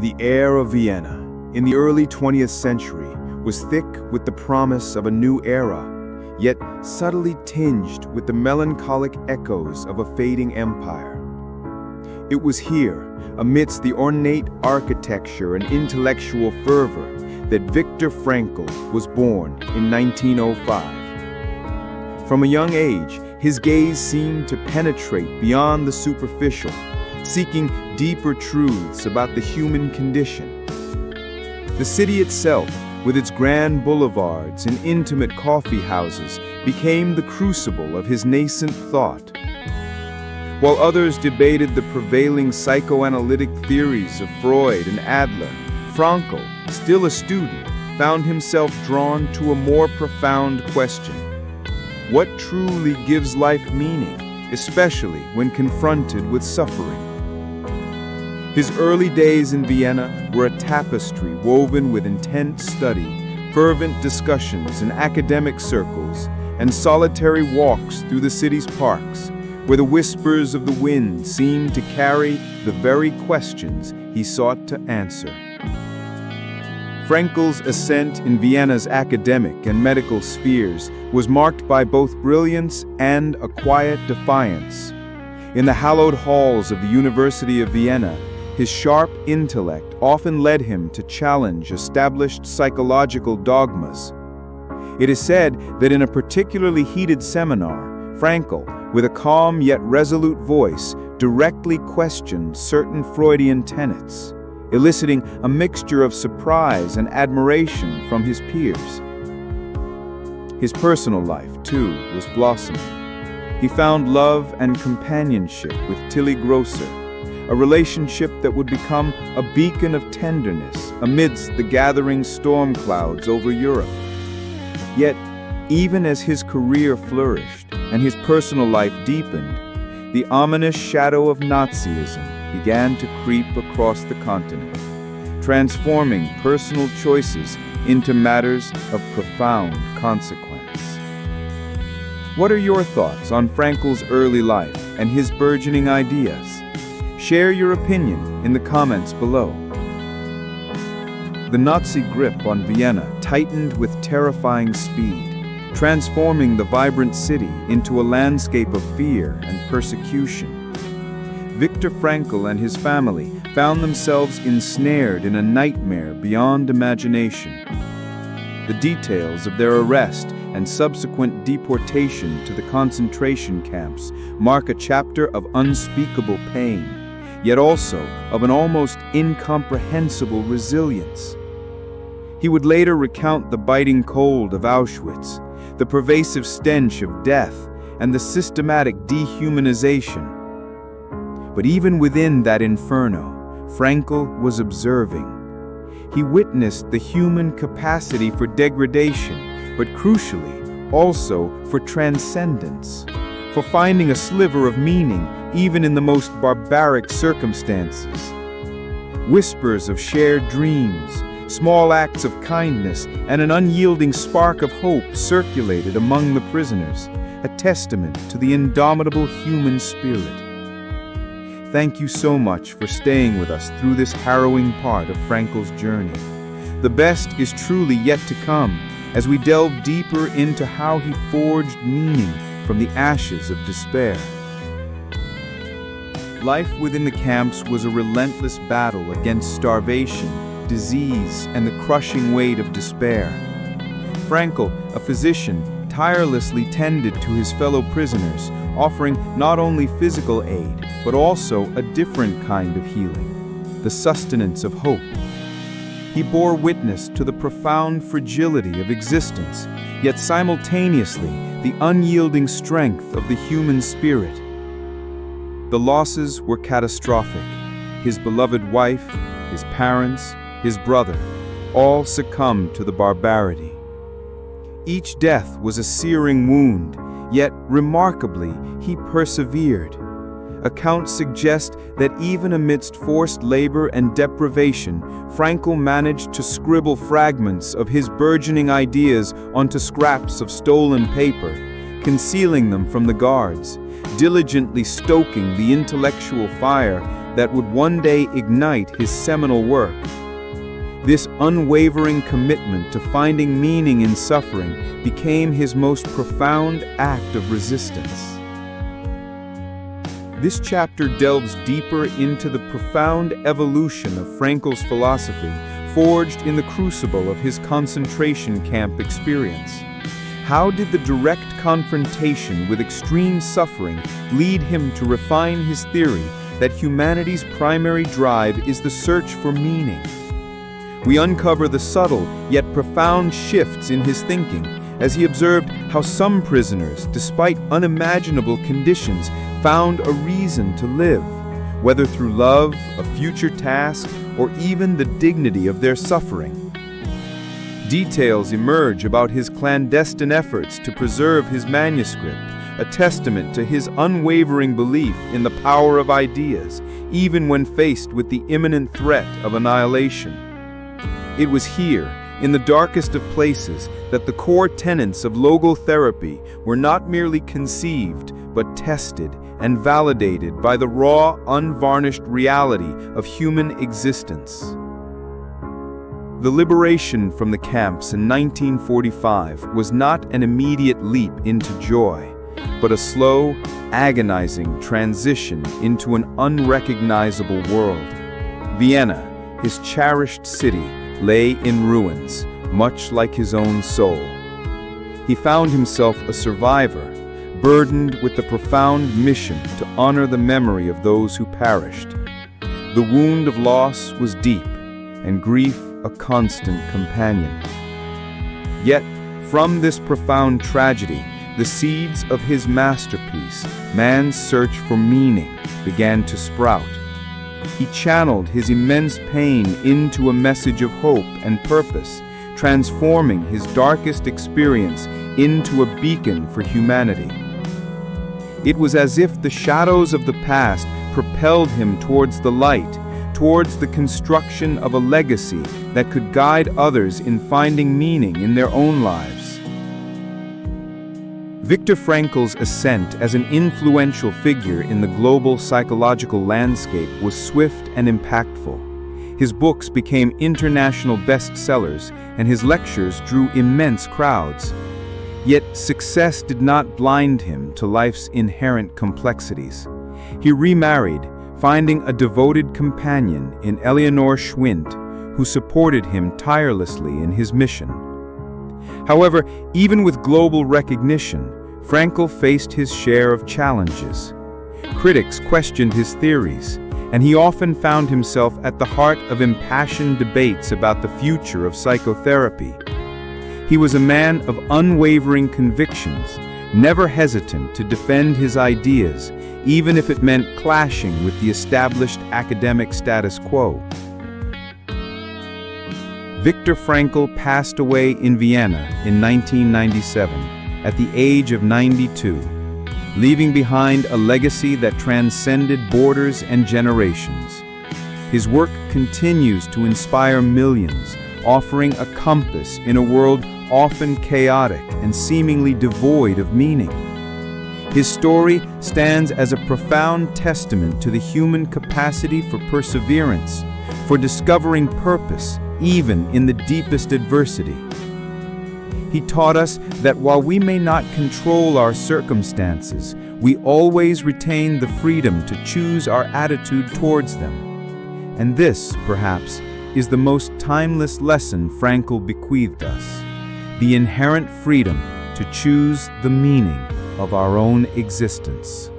The air of Vienna, in the early 20th century, was thick with the promise of a new era, yet subtly tinged with the melancholic echoes of a fading empire. It was here, amidst the ornate architecture and intellectual fervor, that Viktor Frankl was born in 1905. From a young age, his gaze seemed to penetrate beyond the superficial, seeking deeper truths about the human condition. The city itself, with its grand boulevards and intimate coffee houses, became the crucible of his nascent thought. While others debated the prevailing psychoanalytic theories of Freud and Adler, Frankl, still a student, found himself drawn to a more profound question. What truly gives life meaning, especially when confronted with suffering? His early days in Vienna were a tapestry woven with intense study, fervent discussions in academic circles, and solitary walks through the city's parks, where the whispers of the wind seemed to carry the very questions he sought to answer. Frankl's ascent in Vienna's academic and medical spheres was marked by both brilliance and a quiet defiance. In the hallowed halls of the University of Vienna, his sharp intellect often led him to challenge established psychological dogmas. It is said that in a particularly heated seminar, Frankl, with a calm yet resolute voice, directly questioned certain Freudian tenets, eliciting a mixture of surprise and admiration from his peers. His personal life, too, was blossoming. He found love and companionship with Tilly Grosser, a relationship that would become a beacon of tenderness amidst the gathering storm clouds over Europe. Yet, even as his career flourished and his personal life deepened, the ominous shadow of Nazism began to creep across the continent, transforming personal choices into matters of profound consequence. What are your thoughts on Frankl's early life and his burgeoning ideas? Share your opinion in the comments below. The Nazi grip on Vienna tightened with terrifying speed, transforming the vibrant city into a landscape of fear and persecution. Viktor Frankl and his family found themselves ensnared in a nightmare beyond imagination. The details of their arrest and subsequent deportation to the concentration camps mark a chapter of unspeakable pain, yet also of an almost incomprehensible resilience. He would later recount the biting cold of Auschwitz, the pervasive stench of death, and the systematic dehumanization. But even within that inferno, Frankl was observing. He witnessed the human capacity for degradation, but crucially, also for transcendence, for finding a sliver of meaning even in the most barbaric circumstances. Whispers of shared dreams, small acts of kindness, and an unyielding spark of hope circulated among the prisoners, a testament to the indomitable human spirit. Thank you so much for staying with us through this harrowing part of Frankl's journey. The best is truly yet to come as we delve deeper into how he forged meaning from the ashes of despair. Life within the camps was a relentless battle against starvation, disease, and the crushing weight of despair. Frankl, a physician, tirelessly tended to his fellow prisoners, offering not only physical aid, but also a different kind of healing, the sustenance of hope. He bore witness to the profound fragility of existence, yet simultaneously the unyielding strength of the human spirit. The losses were catastrophic. His beloved wife, his parents, his brother, all succumbed to the barbarity. Each death was a searing wound, yet remarkably, he persevered. Accounts suggest that even amidst forced labor and deprivation, Frankl managed to scribble fragments of his burgeoning ideas onto scraps of stolen paper, concealing them from the guards, diligently stoking the intellectual fire that would one day ignite his seminal work. This unwavering commitment to finding meaning in suffering became his most profound act of resistance. This chapter delves deeper into the profound evolution of Frankl's philosophy, forged in the crucible of his concentration camp experience. How did the direct confrontation with extreme suffering lead him to refine his theory that humanity's primary drive is the search for meaning? We uncover the subtle yet profound shifts in his thinking as he observed how some prisoners, despite unimaginable conditions, found a reason to live, whether through love, a future task, or even the dignity of their suffering. Details emerge about his clandestine efforts to preserve his manuscript, a testament to his unwavering belief in the power of ideas, even when faced with the imminent threat of annihilation. It was here, in the darkest of places, that the core tenets of logotherapy were not merely conceived, but tested and validated by the raw, unvarnished reality of human existence. The liberation from the camps in 1945 was not an immediate leap into joy, but a slow, agonizing transition into an unrecognizable world. Vienna, his cherished city, lay in ruins, much like his own soul. He found himself a survivor, burdened with the profound mission to honor the memory of those who perished. The wound of loss was deep, and grief a constant companion. Yet, from this profound tragedy, the seeds of his masterpiece, man's search for meaning, began to sprout. He channeled his immense pain into a message of hope and purpose, transforming his darkest experience into a beacon for humanity. It was as if the shadows of the past propelled him towards the light, towards the construction of a legacy that could guide others in finding meaning in their own lives. Viktor Frankl's ascent as an influential figure in the global psychological landscape was swift and impactful. His books became international bestsellers, and his lectures drew immense crowds. Yet success did not blind him to life's inherent complexities. He remarried, finding a devoted companion in Eleanor Schwint, who supported him tirelessly in his mission. However, even with global recognition, Frankl faced his share of challenges. Critics questioned his theories, and he often found himself at the heart of impassioned debates about the future of psychotherapy. He was a man of unwavering convictions, never hesitant to defend his ideas, even if it meant clashing with the established academic status quo. Viktor Frankl passed away in Vienna in 1997 at the age of 92, leaving behind a legacy that transcended borders and generations. His work continues to inspire millions, offering a compass in a world often chaotic and seemingly devoid of meaning. His story stands as a profound testament to the human capacity for perseverance, for discovering purpose, even in the deepest adversity. He taught us that while we may not control our circumstances, we always retain the freedom to choose our attitude towards them. And this, perhaps, is the most timeless lesson Frankl bequeathed us: the inherent freedom to choose the meaning of our own existence.